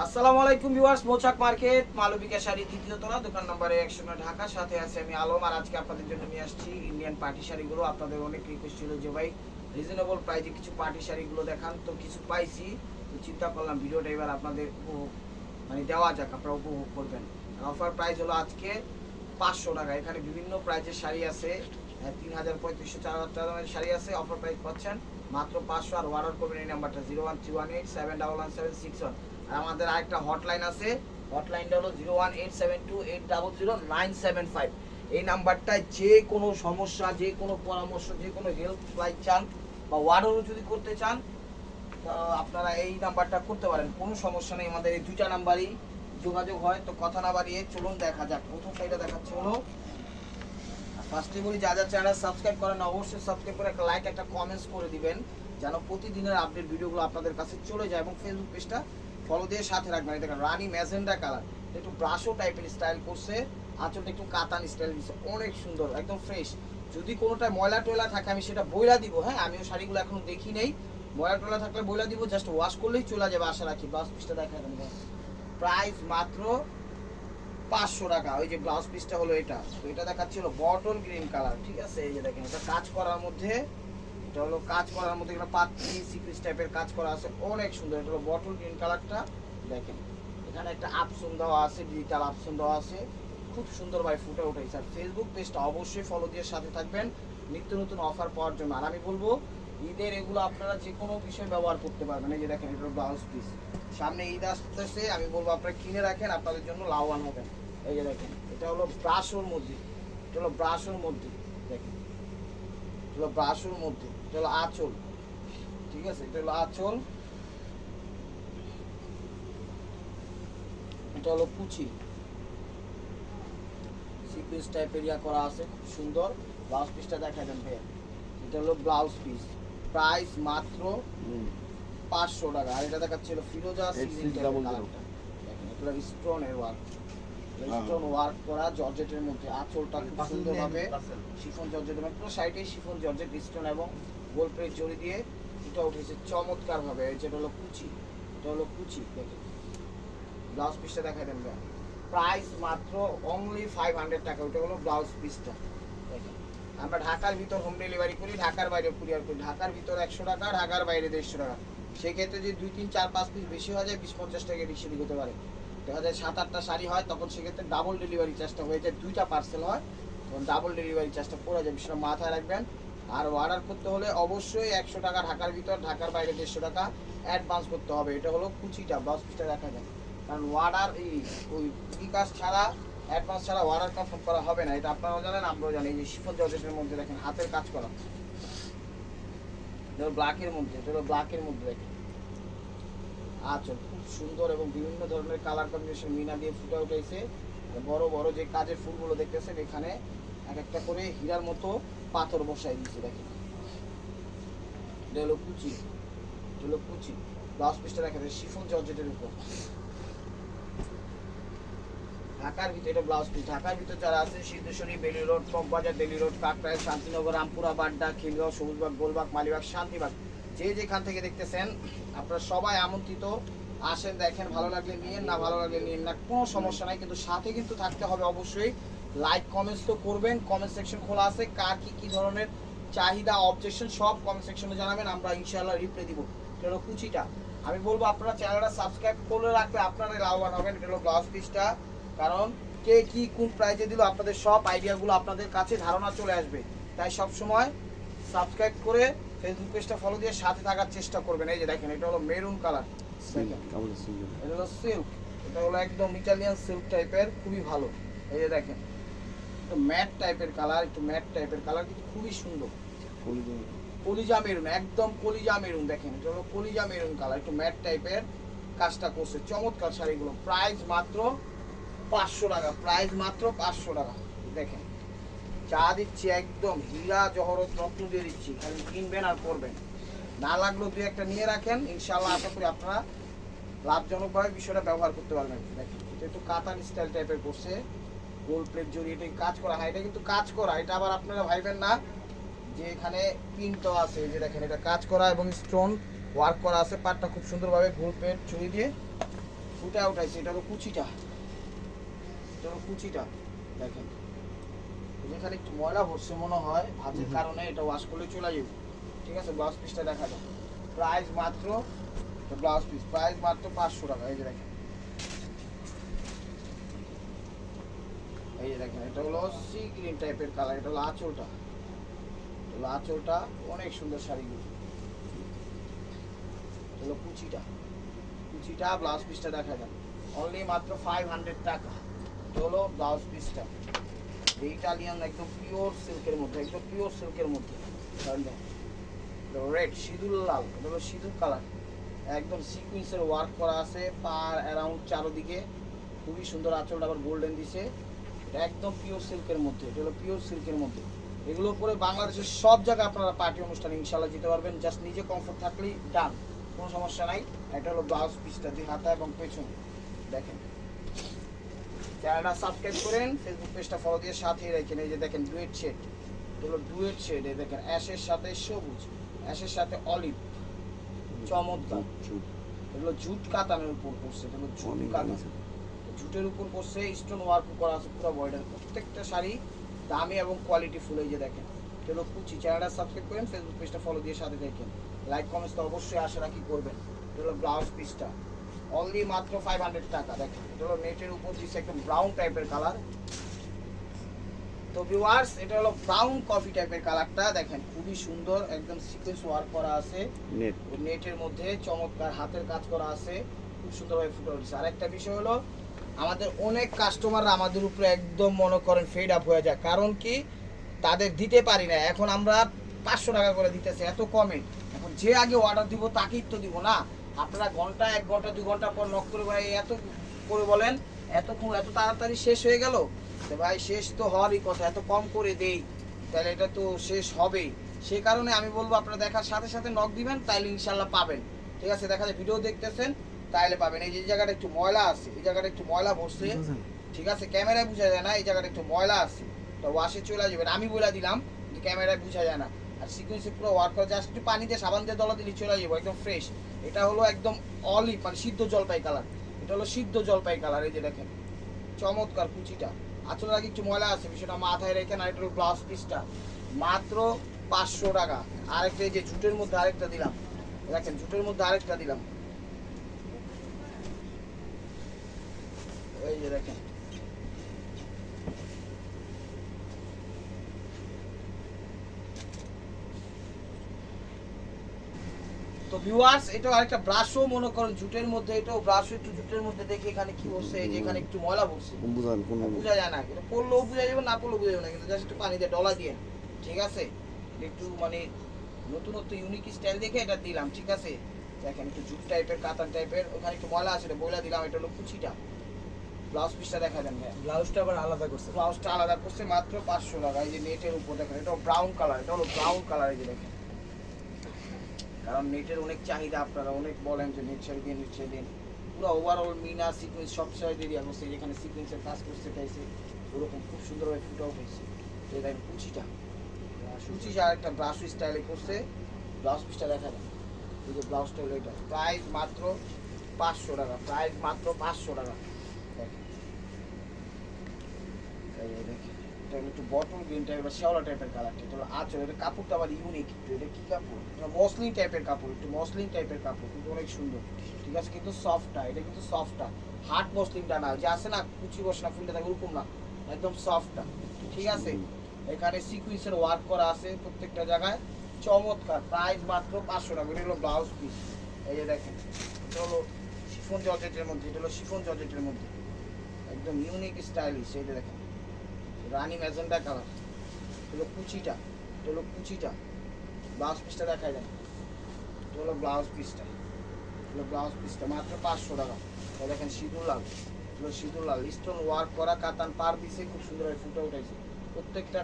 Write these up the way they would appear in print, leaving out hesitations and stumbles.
আসসালামু আলাইকুম ভিউয়ার্স, মোচাক মার্কেট মালবিকা শাড়ি দ্বিতীয় তলা, দোকান নম্বরে 109 ঢাকা। সাথে আছে আমি আলম। আর আজকে আপনাদের জন্য নিয়ে আসছি ইন্ডিয়ান পার্টি শাড়িগুলো। আপনাদের অনেক রিকোয়েস্ট ছিল যে ভাই রিজনেবল প্রাইসে কিছু পার্টি শাড়িগুলো দেখান, তো কিছু পাইছি। তো চিন্তা করলাম ভিডিওটা এবার আপনাদের দেওয়া যাক, আপনারা উপভোগ করবেন। অফার প্রাইস হলো আজকে 500 টাকা। এখানে বিভিন্ন প্রাইজের শাড়ি আছে, 3000, 3500, 4000 টাকার শাড়ি আছে। অফার প্রাইস পাচ্ছেন মাত্র 500। আর অর্ডার করবেন এই নাম্বারটা 01318711761। আর আমাদের আরেকটা হটলাইন আছে, হটলাইনটা হলো 01872800975। এই নাম্বারটায় যে কোনো সমস্যা, যে কোনো পরামর্শ, যে কোনো হেল্প লাইক চান বা অর্ডারও যদি করতে চান, আপনারা এই নাম্বারটা করতে পারেন, কোনো সমস্যা নেই। আমাদের এই দুইটা নাম্বারই যোগাযোগ হয়। তো কথা না বাড়িয়ে চলুন দেখা যাক। প্রথম সাইডে দেখাচ্ছে হলো, ফার্স্টে বলি যারা চ্যানেল সাবস্ক্রাইব করেন অবশ্যই সাবস্ক্রাইব করে একটা লাইক, একটা কমেন্টস করে দিবেন, যেন প্রতিদিনের আপডেট ভিডিওগুলো আপনাদের কাছে চলে যায়। এবং ফেসবুক পেজটা ফলো দিয়ে সাথে রাখবেন। দেখেন রানি ম্যাজেন্ডা কালার, একটু ব্রাশো টাইপের স্টাইল করছে, আঁচলটা একটু কাতান স্টাইল দিচ্ছে, অনেক সুন্দর, একদম ফ্রেশ। যদি কোনোটায় ময়লা টয়লা থাকে আমি সেটা বইলা দিব। হ্যাঁ, আমিও শাড়িগুলো এখনো দেখি নেই, ময়লা টয়লা থাকলে বইলা দিব, জাস্ট ওয়াশ করলেই চলে যাবে আশা রাখি। ব্লাউজ পিসটা দেখা দেবেন, প্রাইস মাত্র 500 টাকা। ওই যে ব্লাউজ পিসটা হলো এটা, তো এটা দেখাচ্ছিল বটল গ্রিন কালার, ঠিক আছে। এই যে দেখেন এটা কাজ করার মধ্যে, এটা হলো কাজ করার মধ্যে একটা পাতলি সিকুয়েন্স টাইপের কাজ করা আছে, অনেক সুন্দর। এটা হলো বটল গ্রিন কালারটা, দেখেন এখানে একটা আপসন দেওয়া আছে, ডিজিটাল আপসন দেওয়া আছে, খুব সুন্দর ভাই ফুটে উঠেছে। আর ফেসবুক পেজটা অবশ্যই ফলো দিয়ে সাথে থাকবেন নিত্য নতুন অফার পাওয়ার জন্য। আর আমি বলবো ঈদের এগুলো আপনারা যে কোনো বিষয় ব্যবহার করতে পারবেন। এই যে দেখেন এটা ব্লাউজ পিস, সামনে ঈদ আসতেছে, আমি বলবো আপনারা কিনে রাখেন, আপনাদের জন্য লাভবান হবেন। এই যে দেখেন এটা হলো ব্রাশোর মধ্যে, এটা হলো ব্রাশোর মধ্যে, দেখেন এটা হলো ব্রাশোর মধ্যে, এটা হলো আঁচল, ঠিক আছে, এটা হলো আঁচল, এটা হলো কুচি, সিকুয়েন্স টাইপের ইয়া করা আছে, খুব সুন্দর। ব্লাউজ পিসটা দেখাই দেন ভাইয়া, এটা হলো ব্লাউজ পিস, প্রাইস মাত্র 500 টাকা। আর এটা দেখাচ্ছিল ফিরোজা সিজন কালারটা, দেখেন এটা স্টোনের ওয়ার্ক, স্টোন ওয়ার্ক করা জর্জেটের মধ্যে, আঁচলটা খুব সুন্দরভাবে শিফন জর্জেট, মানে পুরো সাইডে শিফন জর্জেট স্টোন এবং গোল প্লেট জড়ি দিয়ে এটা উঠেছে চমৎকার ভাবে। যেটা হলো কুচি, এটা হলো কুচি, দেখেন ব্লাউজ পিসটা দেখাই দেন ভাইয়া, প্রাইস মাত্র অনলি 500 টাকা। ওটা হলো ব্লাউজ পিসটা, দেখেন আমরা ঢাকার ভিতর হোম ডেলিভারি করি, ঢাকার বাইরে কুরিয়ার করি। ঢাকার ভিতর 100 টাকা, ঢাকার বাইরে 150 টাকা। সেক্ষেত্রে যদি 2, 3, 4, 5 পিস বেশি হয়ে যায় 20-50 টাকা বেশি হতে পারে। দেখা যায় 7-8টা শাড়ি হয়, তখন সেক্ষেত্রে ডাবল ডেলিভারি চার্জটা হয়ে যায়। 2টা পার্সেল হয় তখন ডাবল ডেলিভারি চার্জটা পড়ে যাবে, সেটা মাথায় রাখবেন। আর অর্ডার করতে হলে অবশ্যই 100 টাকা ঢাকার ভিতর, ঢাকার বাইরে 150 টাকা অ্যাডভান্স করতে হবে। এটা হলো কুচিটা, ব্লাউজ পিসটা দেখা যায়, কারণ অর্ডার ওই বিকাশ ছাড়া, অ্যাডভান্স ছাড়া অর্ডার কনফার্ম করা হবে না। এটা আপনারাও জানেন, আমরাও জানি। এই যে শিফন জর্জেটের মধ্যে দেখেন হাতের কাজ করা, এটা হলো ব্ল্যাকের মধ্যে, এটা হলো ব্ল্যাকের মধ্যে দেখেন আঁচল খুব সুন্দর এবং বিভিন্ন ধরনের কালার কম্বিনেশন মিনা দিয়ে ফুটে উঠেছে। বড় বড় যে কাজের ফুলগুলো দেখতেছেন এখানে এক একটা করে হীরার মতো পাথর বসাই দিচ্ছে, দেখেন এটা হলো কুচি, এটা হলো কুচি। ব্লাউজ পিসটা দেখা যায় শিফন জর্জেটের উপর, ঢাকার ভিতরে এটা ব্লাউজ পিস। ঢাকার ভিতরে যারা আছে সিদ্ধেশ্বরী, বেলি রোড, চকবাজার, দিল্লি রোড, কাকরাইল, শান্তিনগর, রামপুরা, বাড্ডা, খিলগাঁও, সবুজবাগ, গোলবাগ, মালিবাগ, শান্তিবাগ, যে যেখান থেকে দেখতেছেন আপনারা সবাই আমন্ত্রিত। আসেন, দেখেন, ভালো লাগলে নিয়েন, না ভালো লাগলে নিয়েন না, কোনো সমস্যা নাই। কিন্তু সাথে কিন্তু থাকতে হবে অবশ্যই। লাইক কমেন্টস তো করবেন, কমেন্ট সেকশন খোলা আছে, কার কি ধরনের চাহিদা, অবজেকশন সব কমেন্ট সেকশনে জানাবেন, আমরা ইনশাআল্লাহ রিপ্লাই দিব। এটা হলো কুচিটা। আমি বলবো আপনারা চ্যানেলটা সাবস্ক্রাইব করে রাখলে আপনারাই লাভবান হবেন। এটা হলো ব্লাউজ পিসটা, কারণ কে কি কোন প্রাইজে দিল আপনাদের সব আইডিয়াগুলো আপনাদের কাছে ধারণা চলে আসবে। তাই সব সময় সাবস্ক্রাইব করে ফেসবুক পেজটা ফলো দিয়ে সাথে থাকার চেষ্টা করবেন। এই যে দেখেন এটা হলো মেরুন কালার, এটা হলো সিল্ক, এটা হলো একদম ইটালিয়ান সিল্ক টাইপের, খুবই ভালো। এই যে দেখেন একটু ম্যাট টাইপের কালার, একটু ম্যাট টাইপের কালার, কিন্তু খুবই সুন্দর। কলিজা মেরুন, একদম কলিজা মেরুন, দেখেন এটা হলো কলিজা মেরুন কালার, একটু ম্যাট টাইপের কাজটা করছে, চমৎকার শাড়িগুলো। প্রাইস মাত্র 500 টাকা, প্রাইস মাত্র 500 টাকা। দেখেন চা দিচ্ছি, একদম হীরা জহরত রত্ন দিয়ে দিচ্ছি, খালি কিনবেন আর করবেন। না লাগলেও 2-1টা নিয়ে রাখেন, ইনশাআল্লাহ আশা করি আপনারা লাভজনকভাবে বিষয়টা ব্যবহার করতে পারবেন। দেখেন এটা একটু কাতান স্টাইল টাইপের করছে, গোল্ড প্লেট জড়িয়ে এটা কাজ করা হয়, এটা কিন্তু কাজ করা, এটা আবার আপনারা ভাইবেন না যে এখানে প্রিন্ট আছে। যে দেখেন এটা কাজ করা এবং স্টোন ওয়ার্ক করা আছে, পাটটা খুব সুন্দরভাবে গোল্ড প্লেট জড়িয়ে দিয়ে ফুটে উঠাইছে। এটা হলো কুচিটা, এটা হলো কুচিটা দেখেন। যেখানে একটু ময়লা ভরছে মনে হয় ভাঁজের কারণে, এটা ওয়াশ করলে চলে যাবে। ঠিক আছে, ব্লাউজ পিসটা দেখা যায়। প্রাইস মাত্র, ব্লাউজ পিস প্রাইস মাত্র 500 টাকা। এই যে দেখেন, এই যে দেখেন, এটা হলো সি গ্রিন টাইপের কালার। এটা হলো আঁচলটা, এটা হলো আঁচলটা, অনেক সুন্দর শাড়িগুলো। এটা হলো কুচিটা, কুচিটা ব্লাউজ পিসটা দেখা যায় অনলি মাত্র 500 টাকা। এটা হলো ব্লাউজ পিসটা, ইটালিয়ান একদম পিওর সিল্কের মধ্যে, একদম পিওর সিল্কের মধ্যে। রেড সিঁদুর লাল, এটা হলো সিঁদুর কালার, একদম সিকুয়েন্সের ওয়ার্ক করা আছে পার অ্যারাউন্ড চারোদিকে, খুবই সুন্দর। আঁচলটা আবার গোল্ডেন দিছে, এটা একদম পিওর সিল্কের মধ্যে। এটা হলো পিওর সিল্কের মধ্যে। এগুলো পরে বাংলাদেশের সব জায়গায় আপনারা পার্টি অনুষ্ঠানে ইনশাল্লাহ যেতে পারবেন, জাস্ট নিজে কমফোর্ট থাকলেই ডান, কোনো সমস্যা নাই। এটা হলো ব্লাউজ পিসটা, দুই হাতা এবং পেছন দেখেন। চ্যানেলটা সাবস্ক্রাইব করেন, ফেসবুক পেজটা ফলো দিয়ে সাথেই রাখেন। এই যে দেখেন ডুয়েট শেড, এটা হলো ডুয়েট শেড। এই দেখেন অ্যাশের সাথে সবুজ, অ্যাশের সাথে অলিভ, চমৎকার। এগুলো জুট কাতানের উপর করছে, এটা হলো জুট কাতান, জুটের উপর করছে, স্টোন ওয়ার্ক করা আছে পুরো বডির। প্রত্যেকটা শাড়ি দামি এবং কোয়ালিটি ফুল। এই যে দেখেন, এটা হলো কুচি। চ্যানেলটা সাবস্ক্রাইব করেন, ফেসবুক পেজটা ফলো দিয়ে সাথে থাকেন, লাইক কমেন্টস তো অবশ্যই আশা রাখি করবেন। এটা হলো ব্লাউজ পিসটা, অনলি মাত্র 500 টাকা। দেখেন, এটা হলো নেটের উপর দিচ্ছে একদম ব্রাউন টাইপের কালার। তো ভিউয়ার্স, এটা হলো ব্রাউন কফি টাইপের কালারটা দেখেন, খুবই সুন্দর, একদম সিকোয়েন্স ওয়ার্ক করা আছে নেটের মধ্যে, চমৎকার হাতের কাজ করা আছে, খুব সুন্দরভাবে ফুটে উঠেছে। আর একটা বিষয় হলো, আমাদের অনেক কাস্টমাররা আমাদের উপরে একদম মনে করেন ফেড আপ হয়ে যায়, কারণ কি তাদের দিতে পারি না। এখন আমরা 500 টাকা করে দিতেছি, এত কমে। এখন যে আগে অর্ডার দিব তাকেই তো দিব না। আপনারা ঘন্টা 1 ঘন্টা 2 ঘন্টা পর নক করে ভাই এত করে বলেন, এত তাড়াতাড়ি শেষ হয়ে গেল। তো ভাই শেষ তো হওয়ারই কথা, এত কম করে দেই তাহলে এটা তো শেষ হবেই। সেই কারণে আমি বলবো আপনারা দেখার সাথে সাথে নক দিবেন, তাইলে ইনশাল্লাহ পাবেন। ঠিক আছে, দেখা যায় ভিডিও দেখতেছেন তাইলে পাবেন। এই যে জায়গাটা একটু ময়লা আছে, এই জায়গাটা একটু ময়লা বসছে, ঠিক আছে, ক্যামেরায় বোঝা যায় না, এই জায়গাটা একটু ময়লা আছে, তো ওয়াশে চলে যাবেন। আমি বলে দিলাম যে ক্যামেরায় বোঝা যায় না। আর সিকুয়েন্সে পুরো ওয়ার্ক করা, জাস্ট একটু পানি দিয়ে সাবান দিয়ে দলা দিলে চলে যাবো, একদম ফ্রেশ। এটা হলো একদম অলিভ মানে সিদ্ধ জলপাই কালার, এটা হলো সিদ্ধ জলপাই কালার। এই যে দেখেন চমৎকার কুচিটা, আঁচলের আগে একটু ময়লা আছে, বিষয়টা মাথায় রেখেন। আর এটা হলো ব্লাউজ পিসটা, মাত্র 500 টাকা। আরেকটা এই যে জুটের মধ্যে আরেকটা দিলাম, দেখেন জুটের মধ্যে আরেকটা দিলাম, এই যে দেখেন। তো ভিউয়ার্স, এটা আরেকটা ব্রাশও মনে করেন জুটের মধ্যে, এটাও ব্রাশও একটু জুটের মধ্যে দেখে এখানে কি বলছে, এই যে এখানে একটু ময়লা পড়ছে, বোঝা যায় না, এটা পড়লেও বোঝা যাবে, না পড়লেও বোঝা যাবে না, কিন্তু জাস্ট একটু পানি দিয়ে ডলা দিয়ে, ঠিক আছে, একটু মানে নতুনত্ব ইউনিক স্টাইল দেখে এটা দিলাম। ঠিক আছে, দেখেন একটু জুট টাইপের কাতান টাইপের, ওখানে একটু ময়লা আছে, এটা বইলা দিলাম। এটা হলো কুচিটা, ব্লাউজ পিসটা দেখা দেন ভাই। ব্লাউজটা আবার আলাদা করছে, ব্লাউজটা আলাদা করছে মাত্র 500 টাকা। এই যে নেটের উপর দেখেন, এটা ব্রাউন কালার, এটা হলো ব্রাউন কালার। এই যে দেখেন, কারণ নেটের অনেক চাহিদা, আপনারা অনেক বলেন যে নেট শাড়ি দিন, নেট শাড়ি দিন। পুরো ওভারঅল মিনা সিকোয়েন্স সব সাইড এরিয়া করছে, যেখানে সিকোয়েন্সের কাজ করছে চাইছে ওরকম খুব সুন্দরভাবে ফুটে উঠেছে। তো দেখেন কুচিটা, কুচি আর একটা ব্রাশ স্টাইলে করছে। ব্লাউজ পিসটা দেখা যায়, এই যে ব্লাউজটা হলো এটা, প্রাইস মাত্র 500 টাকা, প্রাইস মাত্র 500 টাকা। দেখেন এই যে দেখেন, এটা হলো একটু বটল গ্রিন টাইপের বা শ্যাওলা টাইপের কালারটা। এটা হলো আঁচল, এটা কাপড়টা আবার ইউনিক একটু, এটা কি কাপড়, এটা মসলিন টাইপের কাপড়, একটু মসলিন টাইপের কাপড়, কিন্তু অনেক সুন্দর। ঠিক আছে, কিন্তু সফটটা, এটা কিন্তু সফটটা, হার্ড মসলিনটা না, যে আছে না কুচি বসে না ফুলটা থাকে ওরকম না, একদম সফটটা। ঠিক আছে, এখানে সিকুয়েন্সের ওয়ার্ক করা আছে প্রত্যেকটা জায়গায়, চমৎকার। প্রাইস মাত্র 500 টাকা। এটা হলো ব্লাউজ পিস, এই যে দেখেন, এটা হলো শিফন জর্জেটের মধ্যে, এটা হলো শিফন জর্জেটের মধ্যে, একদম ইউনিক স্টাইলিশ। এই যে দেখেন রানী ম্যাজেন্ডা কালার, হলো কুচিটা, এটা হলো কুচিটা, ব্লাউজ পিসটা দেখায় যায়, এটা হলো ব্লাউজ পিসটা, হলো ব্লাউজ পিসটা মাত্র 500 টাকা। এটা দেখেন সিঁদুর লাল, হলো সিঁদুর লাল, স্টোন ওয়ার্ক করা কাতান পার পিসে খুব সুন্দরভাবে ফুটে উঠেছে প্রত্যেকটা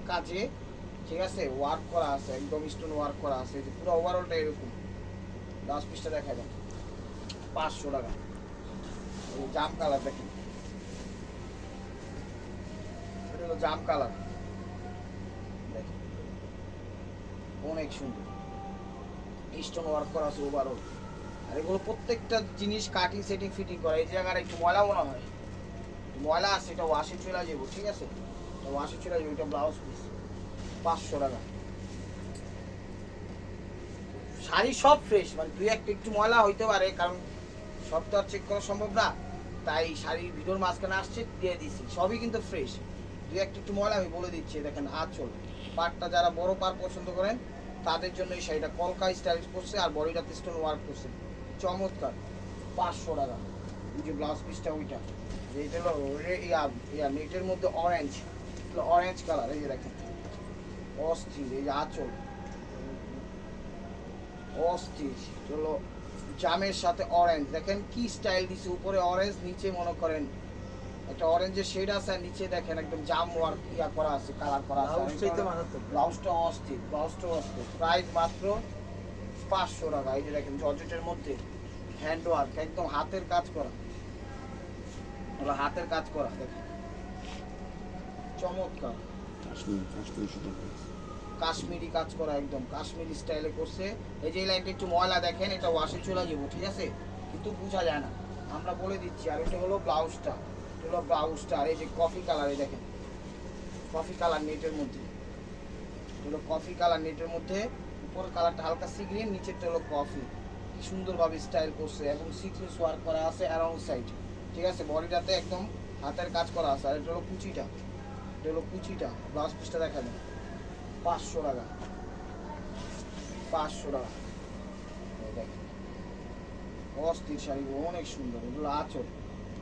কাজে। ঠিক আছে, ওয়ার্ক করা আছে, একদম স্টোন ওয়ার্ক করা আছে, যে পুরো ওভারঅলটা এরকম। ব্লাউজ পিসটা দেখায় যায় 500 টাকা। এই জাম কালার দেখেন, এটা হলো জাম কালার, দেখেন অনেক সুন্দর, স্টোন ওয়ার্ক করা আছে ওভারঅল, আর এগুলো প্রত্যেকটা জিনিস কাটিং সেটিং ফিটিং করা। এই জায়গাটা একটু ময়লা মনে হয়, ময়লা আছে, এটা ওয়াশে চলে যাবো, ঠিক আছে, এটা ওয়াশে চলে যাবো। এটা ব্লাউজ পিস 500 টাকা। শাড়ি সব ফ্রেশ, মানে দুই একটা একটু ময়লা হইতে পারে, কারণ সব তো আর চেক করা সম্ভব না, তাই শাড়ির ভিতর মাঝখানে আসছে দিয়ে দিচ্ছি, সবই কিন্তু ফ্রেশ। দুই একটা একটু ময়লা আমি বলে দিচ্ছি। দেখেন আঁচল পাটটা, যারা বড় পার পছন্দ করেন তাদের জন্য এই শাড়িটা কলকা স্টাইল করছে, আর বডিটাতে স্টোন ওয়ার্ক করছে, চমৎকার। 500 টাকা। এই যে ব্লাউজ পিসটা ওইটা, এইটা হলো নেটের মধ্যে অরেঞ্জ, অরেঞ্জ কালার, এই যে দেখেন অস্থির। এই যে আঁচল অস্থির, হলো জামের সাথে অরেঞ্জ, দেখেন কি স্টাইল দিছে, উপরে অরেঞ্জ, নিচে মনে করেন একটা অরেঞ্জের শেড আছে, আর নিচে দেখেন একদম জাম ওয়ার্ক ইয়া করা আছে, কালার করা আছে। ব্লাউজটা অস্থির, ব্লাউজটা অস্থির। প্রাইস মাত্র 500 টাকা। এই যে দেখেন জর্জেটের মধ্যে হ্যান্ড ওয়ার্ক, একদম হাতের কাজ করা, হলো হাতের কাজ করা, দেখেন চমৎকার। কাশ্মীরি কাজ করা, একদম কাশ্মীরি স্টাইলে করছে। এই যে এই লাইনটা একটু ময়লা, দেখেন এটা ওয়াশে চলে যাবো, ঠিক আছে, কিন্তু বোঝা যায় না, আমরা বলে দিচ্ছি। আর এটা হলো ব্লাউজটা, হলো ব্লাউজটা। আর এই যে কফি কালারে, দেখেন কফি কালার নেটের মধ্যে, হলো কফি কালার নেটের মধ্যে, উপর কালারটা হালকা সি গ্রিন, নিচেরটা হলো কফি, কি সুন্দরভাবে স্টাইল করছে, এবং সিকোয়েন্স ওয়ার্ক করা আছে অ্যারাউন্ড সাইড, ঠিক আছে, বডিটাতে একদম হাতের কাজ করা আছে। আর এটা হলো কুচিটা, এটা হলো কুচিটা। ব্লাউজ পিসটা দেখা যায় 500 টাকা, 500 টাকা। দেখেন অস্থির শাড়িগুলো অনেক সুন্দর, এগুলো আঁচল,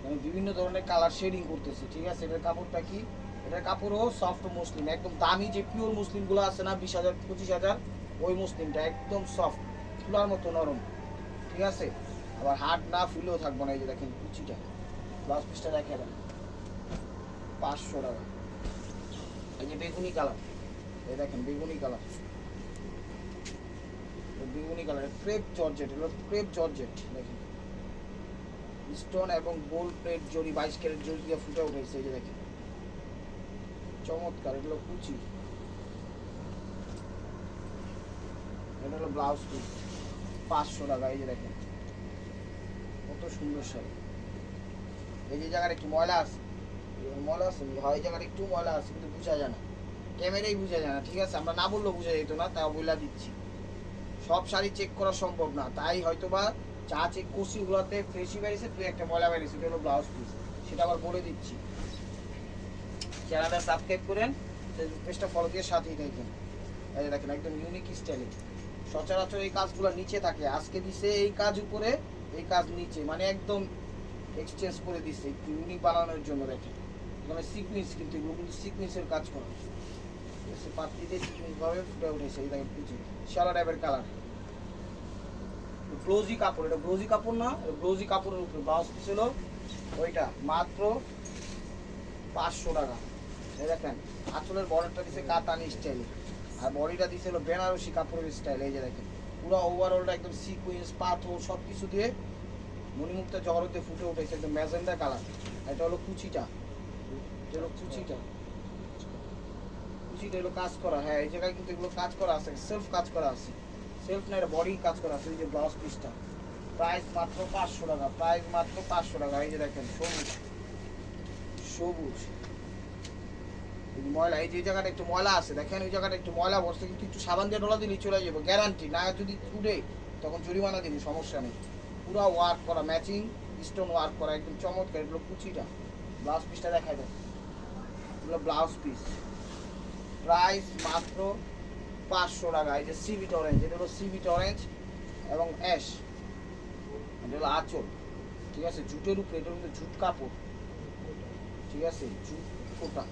মানে বিভিন্ন ধরনের কালার শেডিং করতেছে, ঠিক আছে। এটার কাপড়টা কি, এটার কাপড়ও সফট মুসলিম, একদম দামি যে পিওর মুসলিমগুলো আছে না 20,000 25,000, ওই মুসলিমটা একদম সফট, তুলার মতো নরম, ঠিক আছে, আবার হার্ড না ফুলেও থাকবো না। এই যে দেখেন কুচিটা, ব্লাউজ পিসটা দেখে দেন 500 টাকা। এই যে বেগুনি কালার, এই দেখেন বেগুনি কালার, বেগুনি কালার ক্রেপ জর্জেট, হলো ক্রেপ জর্জেট, দেখেন স্টোন এবং গোল্ড প্লেট জরি 22 ক্যারেট জরি দিয়ে ফুটে উঠেছে। এই যে দেখেন চমৎকার, এগুলো কুচি, এটা হলো ব্লাউজ পিস 500 টাকা। এই যে দেখেন কত সুন্দর শাড়ি। এই যে জায়গাটা একটু ময়লা আছে, ময়লা আছে, হয় এই জায়গাটা একটু ময়লা আছে, কিন্তু বোঝা যায় না, ক্যামেরাই বোঝা যায় না, ঠিক আছে, আমরা না বললেও বোঝা যেত না, তাও বলে দিচ্ছি। সব শাড়ি চেক করা সম্ভব না, তাই হয়তো বা যা চেক করছি ওগুলোতে ফ্রেশই বেরিয়েছে, তুই একটা ময়লা বেরিয়েছে, এটা হলো ব্লাউজ পিস, সেটা আবার বলে দিচ্ছি। চ্যানেলটা সাবস্ক্রাইব করেন, ফেসবুক পেজটা ফলো দিয়ে সাথেই থাকেন। এই যে দেখেন একদম ইউনিক স্টাইলে, সচরাচর এই কাজগুলো নিচে থাকে, আজকে দিছে এই কাজ উপরে, এই কাজ নিচে, মানে একদম এক্সচেঞ্জ করে দিচ্ছে একটু ইউনিক বানানোর জন্য। দেখেন মানে সিকুয়েন্স, কিন্তু এগুলো কিন্তু সিকুয়েন্সের কাজ করা, পাত্রি দিয়ে সিকুয়েন্সভাবে ফুটে উঠেছে। এই দেখেন কুচি সাদা টাইপের কালার, ব্লাউজি কাপড়, এটা ব্লাউজি কাপড় না, ব্লাউজি কাপড়ের উপরে ব্লাউজ পিস হলো ওইটা, মাত্র 500 টাকা। এই দেখেন আঁচলের বর্ডারটা দিচ্ছে কাতানি স্টাইলে, আর বডিটা দিচ্ছে হলো বেনারসি কাপড়ের স্টাইল। এই যে দেখেন পুরো ওভারঅলটা একদম সিকুয়েন্স পাথর সব কিছু দিয়ে মণিমুক্তা জহরতে ফুটে উঠেছে, একদম ম্যাজেন্ডা কালার। এটা হলো কুচিটা, এটা হলো কুচিটা, কুচিটা হলো কাজ করা, হ্যাঁ এই জায়গায় কিন্তু এগুলো কাজ করা আছে, সেলফ কাজ করা আছে, সেলফ না এটা বডি কাজ করা আছে। এই যে ব্লাউজ পিসটা প্রাইস মাত্র 500 টাকা, প্রাইস মাত্র 500 টাকা। এই যে দেখেন সবুজ, সবুজ ময়লা, এই যে জায়গাটা একটু ময়লা আছে, দেখেন ওই জায়গাটা একটু ময়লা বসছে, কিন্তু একটু সাবান দিয়ে ডলা দিলে চলে যাবো, গ্যারান্টি, না যদি উঠে তখন জরিমানা দিবি, সমস্যা নেই। পুরো ওয়ার্ক করা, ম্যাচিং স্টোন ওয়ার্ক করা, একদম চমৎকার। এগুলো কুচিটা, ব্লাউজ পিসটা দেখাই দেয়, এগুলো ব্লাউজ পিস, প্রাইস মাত্র 500 টাকা। এই যে সিভিট অরেঞ্জ, এটা হলো সিভিট অরেঞ্জ এবং অ্যাশ, এটা হলো আঁচল, ঠিক আছে, জুটের উপরে, এটা কিন্তু জুট কাপড়, ঠিক আছে, জুট কোটা,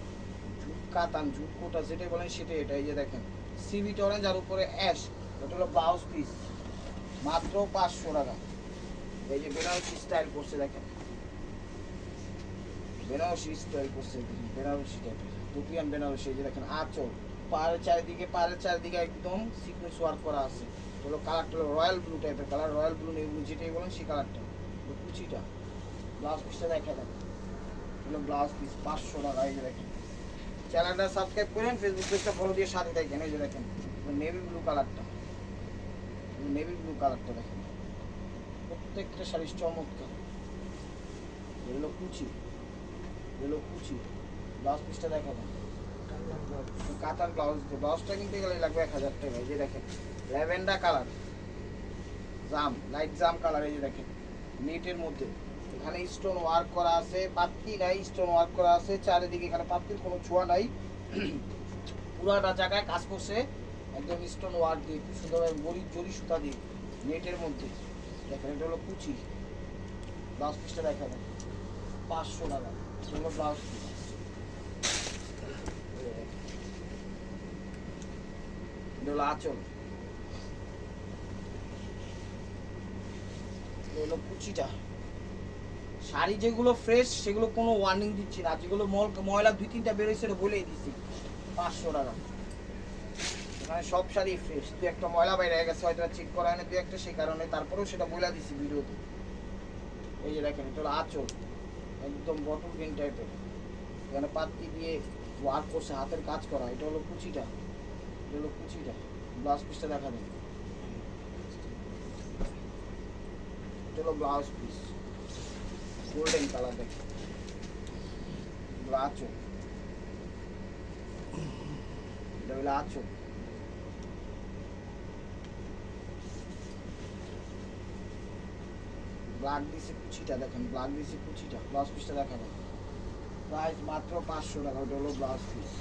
জুট কাতান, জুট কোটা যেটাই বলেন সেটাই এটা। এই যে দেখেন সিভিট অরেঞ্জ আর উপরে অ্যাশ, এটা হলো ব্লাউজ পিস, মাত্র 500 টাকা। এই যে বেনারসি স্টাইল করছে, দেখেন বেনারসি স্টাইল করছে, বেনারসি টাইপের টুপিয়ান বেনারসি। এই যে দেখেন আঁচল, পাড়ের চারিদিকে একদম সিকোয়েন্স ওয়ার্ক করা আছে। হলো কালারটা হলো রয়্যাল ব্লু টাইপের কালার, রয়্যাল ব্লু নেই ব্লু যেটাই বলেন সেই কালারটা। কুচিটা, ব্লাউজ পিসটা দেখা দেন, হলো ব্লাউজ পিস 500 টাকা। এই যে দেখেন চ্যানেলটা সাবস্ক্রাইব করেন, ফেসবুক পেজটা ফলো দিয়ে সাথে থাকেন। এই যে দেখেন নেভি ব্লু কালারটা, নেভি ব্লু কালারটা দেখেন প্রত্যেকটা শাড়ি চমৎকার। এগুলো কুচি, এগুলো কুচি। ব্লাউজ পিসটা দেখাবো, কাতার ব্লাউজ। ব্লাউজটা কিনতে গেলে লাগবে 1000 টাকা। এই যে দেখেন ল্যাভেন্ডার কালার, জাম, লাইট জাম কালার। এই যে দেখেন নেটের মধ্যে এখানে স্টোন ওয়ার্ক করা আছে, পাত্তি নাই, স্টোন ওয়ার্ক করা আছে চারিদিকে। এখানে পাত্তির কোনো ছোঁয়া নাই, পুরাটা জায়গায় কাজ করছে একদম স্টোন ওয়ার্ক দিয়ে, সুন্দরভাবে জরি সুতা দিয়ে নেটের মধ্যে। দেখেন এটা হলো কুচি। ব্লাউজ পিসটা দেখাবেন 500 টাকা। এটা হলো ব্লাউজ পিস। এটা হলো আঁচল, এটা হলো কুচিটা। শাড়ি যেগুলো ফ্রেশ সেগুলো কোনো ওয়ার্নিং দিচ্ছি না, যেগুলো ময়লা 2-3টা বেরোয় সেটা বলেই দিচ্ছি 500 টাকা। এখানে সব শাড়ি ফ্রেশ, দু একটা ময়লা বাইরে গেছে হয়তো চেক করা হয়নি, দু একটা, সেই কারণে তারপরেও সেটা বলে দিচ্ছি ভিডিওতে। এই যে দেখেন এটা হলো আঁচল, একদম বটল গ্রিন টাইপের, এখানে পাত্তি দিয়ে ওয়ার্ক করছে, হাতের কাজ করা। এটা হলো কুচিটা, এটা হলো কুচিটা। ব্লাউজ পিসটা দেখা দেন, এটা হলো ব্লাউজ পিস, গোল্ডেন কালার। দেখেন আঁচল, এটা হলো আঁচল। ব্ল্যাক দিছে কুচিটা, দেখেন ব্ল্যাক দিছে কুচিটা। ব্লাউজ পিসটা দেখাবেন, প্রাইস মাত্র 500 টাকা। ওটা হলো ব্লাউজ পিস।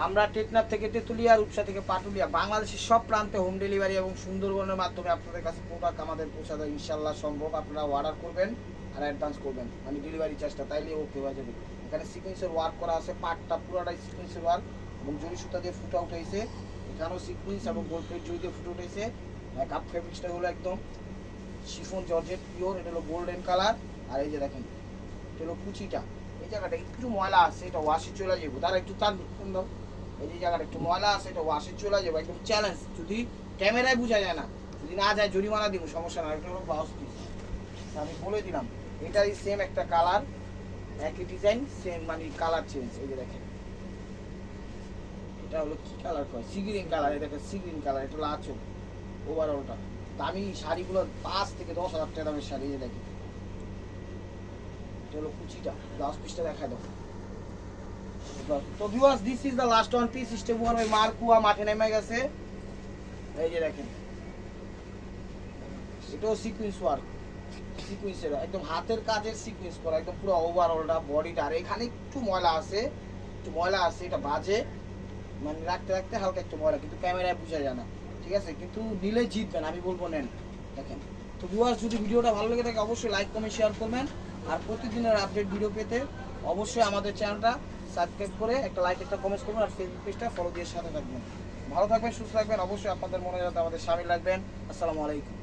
আমরা টেকনাফ থেকে তেতুলিয়া, রূপসা থেকে পাটুলিয়া, বাংলাদেশের সব প্রান্তে হোম ডেলিভারি এবং সুন্দরবনের মাধ্যমে আপনাদের কাছে প্রোডাক্ট আমাদের পৌঁছা দেয় ইনশাল্লাহ সম্ভব। আপনারা অর্ডার করবেন আর অ্যাডভান্স করবেন, মানে ডেলিভারি চার্জটা, তাইলে ওকে হয়ে যাবে। এখানে সিকুয়েন্সের ওয়ার্ক করা আছে, পাটটা পুরোটাই সিকুয়েন্সের ওয়ার্ক এবং জরি সুতা দিয়ে ফুটা উঠেছে। এখানেও সিকুয়েন্স এবং গোল্ড প্লেট জরি দিয়ে ফুটে উঠেছে। কাপ ফেব্রিক্সটা হলো একদম শিফন জর্জেট পিওর। এটা হলো গোল্ডেন কালার। আর এই যে দেখেন এটা হলো কুচিটা। এই জায়গাটা একটু ময়লা আছে, এটা ওয়াশে চলে যাবো, তারা একটু টান দাও। এই যে জায়গাটা একটু ময়লা আছে, এটা ওয়াশে চলে যাবো, একদম চ্যালেঞ্জ। যদি ক্যামেরায় বোঝা যায় না, যদি না যায় জরিমানা দিব, সমস্যা না। এটা হলো ব্লাউজ পিস, আমি বলে দিলাম। এটাই সেম একটা কালার, একই ডিজাইন, সেম মানে কালার চেঞ্জ। এই যে দেখেন এটা হলো কি কালার কয়, সি গ্রিন কালার। এই দেখেন সি গ্রিন কালার। এটা হলো আঁচল ওভারঅলটা। দামি শাড়িগুলো 5 থেকে 10,000 টাকা দামের শাড়ি। এই দেখেন এটা হলো কুচিটা। ব্লাউজ পিসটা দেখা দাও। তো viewers, this is the last one piece. Step 1 ওই মারকুয়া মাঠে নেমে গেছে। এই যে দেখেন এটাও সিকুয়েন্স ওয়ার্ক, সিকুয়েন্সের একদম হাতের কাজের সিকুয়েন্স করা, একদম পুরো ওভারঅলটা বডিটা। আর এখানে একটু ময়লা আছে, একটু ময়লা আছে, এটা বাজে, মানে রাখতে রাখতে হালকা একটু ময়লা, কিন্তু ক্যামেরায় বোঝা যায় না, ঠিক আছে। কিন্তু নিলে জিতবেন, আমি বলবো নেন। দেখেন তো ভিউয়ার্স, যদি ভিডিওটা ভালো লেগে থাকে অবশ্যই লাইক কমেন্ট শেয়ার করবেন। আর প্রতিদিনের আপডেট ভিডিও পেতে অবশ্যই আমাদের চ্যানেলটা সাবস্ক্রাইব করে একটা লাইক একটা কমেন্ট করবেন। আর ফেসবুক পেজটা ফলো দিয়ে সাথে থাকবেন। ভালো থাকবেন, সুস্থ থাকবেন। অবশ্যই আপনাদের মনে যাতে আমাদের সামিল রাখবেন। আসসালামু আলাইকুম।